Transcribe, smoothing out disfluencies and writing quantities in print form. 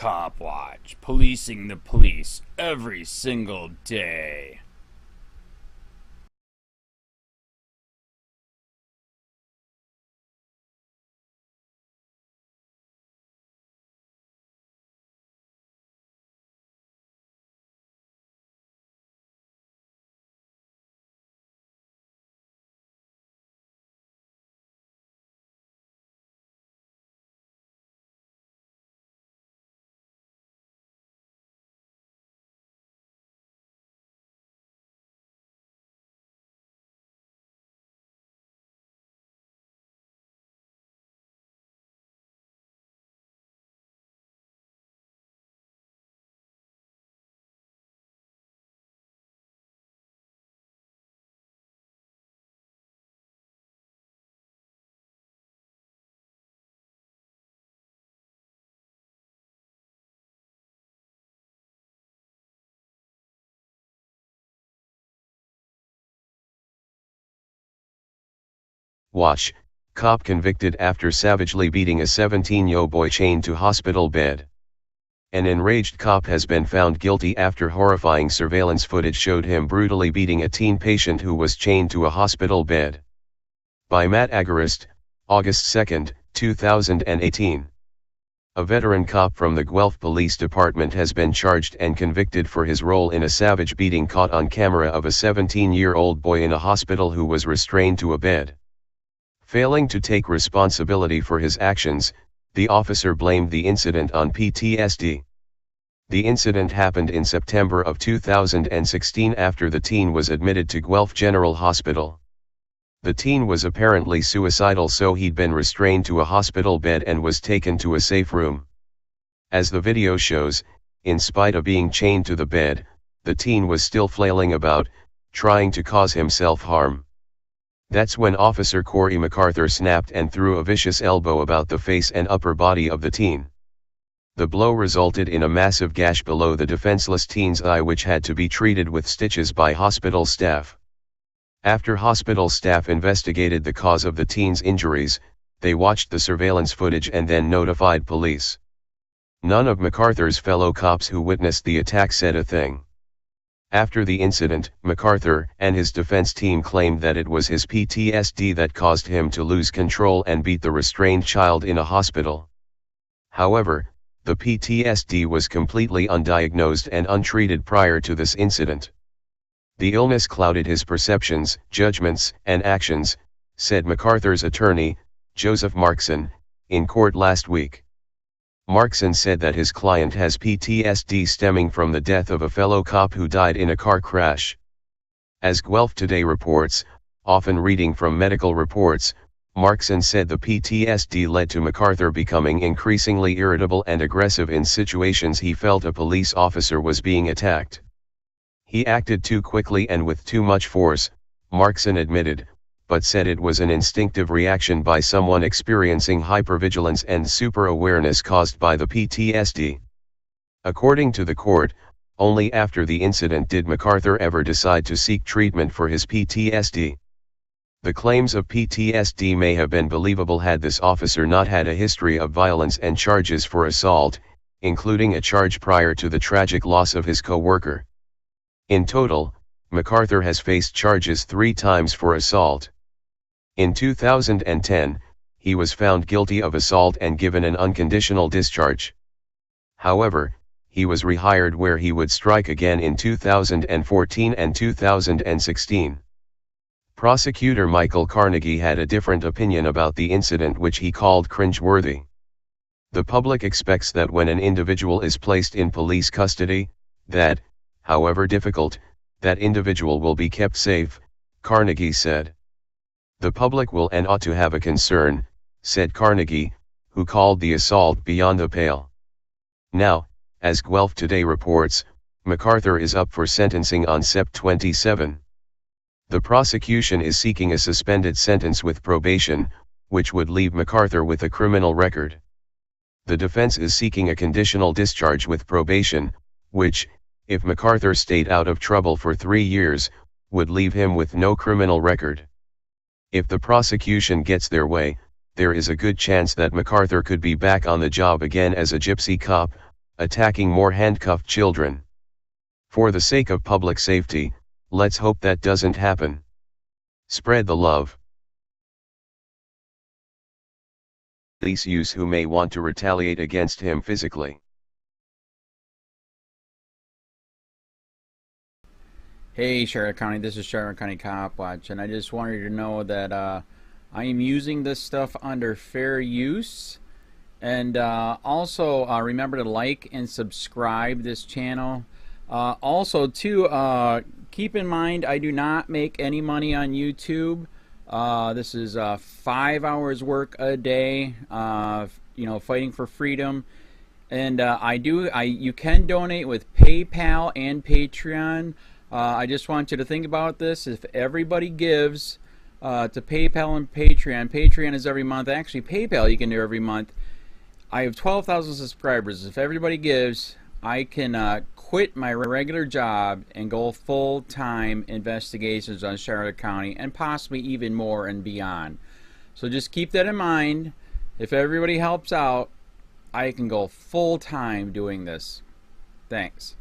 COPWATCH, policing the police every single day. Watch, cop convicted after savagely beating a 17-year-old boy chained to hospital bed. An enraged cop has been found guilty after horrifying surveillance footage showed him brutally beating a teen patient who was chained to a hospital bed. By Matt Agarist, August 2, 2018. A veteran cop from the Guelph Police Department has been charged and convicted for his role in a savage beating caught on camera of a 17-year-old boy in a hospital who was restrained to a bed. Failing to take responsibility for his actions, the officer blamed the incident on PTSD. The incident happened in September of 2016 after the teen was admitted to Guelph General Hospital. The teen was apparently suicidal, so he'd been restrained to a hospital bed and was taken to a safe room. As the video shows, in spite of being chained to the bed, the teen was still flailing about, trying to cause himself harm. That's when Officer Corey MacArthur snapped and threw a vicious elbow about the face and upper body of the teen. The blow resulted in a massive gash below the defenseless teen's eye, which had to be treated with stitches by hospital staff. After hospital staff investigated the cause of the teen's injuries, they watched the surveillance footage and then notified police. None of MacArthur's fellow cops who witnessed the attack said a thing. After the incident, MacArthur and his defense team claimed that it was his PTSD that caused him to lose control and beat the restrained child in a hospital. However, the PTSD was completely undiagnosed and untreated prior to this incident. The illness clouded his perceptions, judgments, and actions, said MacArthur's attorney, Joseph Markson, in court last week. Markson said that his client has PTSD stemming from the death of a fellow cop who died in a car crash. As Guelph Today reports, often reading from medical reports, Markson said the PTSD led to MacArthur becoming increasingly irritable and aggressive in situations he felt a police officer was being attacked. He acted too quickly and with too much force, Markson admitted, but said it was an instinctive reaction by someone experiencing hypervigilance and super-awareness caused by the PTSD. According to the court, only after the incident did MacArthur ever decide to seek treatment for his PTSD. The claims of PTSD may have been believable had this officer not had a history of violence and charges for assault, including a charge prior to the tragic loss of his co-worker. In total, MacArthur has faced charges 3 times for assault. In 2010, he was found guilty of assault and given an unconditional discharge. However, he was rehired where he would strike again in 2014 and 2016. Prosecutor Michael Carnegie had a different opinion about the incident, which he called cringeworthy. The public expects that when an individual is placed in police custody, that, however difficult, that individual will be kept safe, Carnegie said. The public will and ought to have a concern, said Carnegie, who called the assault beyond the pale. Now, as Guelph Today reports, MacArthur is up for sentencing on Sept 27. The prosecution is seeking a suspended sentence with probation, which would leave MacArthur with a criminal record. The defense is seeking a conditional discharge with probation, which, if MacArthur stayed out of trouble for 3 years, would leave him with no criminal record. If the prosecution gets their way, there is a good chance that MacArthur could be back on the job again as a gypsy cop, attacking more handcuffed children. For the sake of public safety, let's hope that doesn't happen. Spread the love. Police use who may want to retaliate against him physically. Hey Charlotte County, this is Charlotte County Cop Watch, and I just wanted you to know that I am using this stuff under fair use. And also remember to like and subscribe this channel. Also too, keep in mind I do not make any money on YouTube. This is 5 hours work a day, you know, fighting for freedom. And you can donate with PayPal and Patreon. I just want you to think about this. If everybody gives to PayPal and Patreon, Patreon is every month. Actually, PayPal you can do every month. I have 12,000 subscribers. If everybody gives, I can quit my regular job and go full-time investigations on Charlotte County and possibly even more and beyond. So just keep that in mind. If everybody helps out, I can go full-time doing this. Thanks.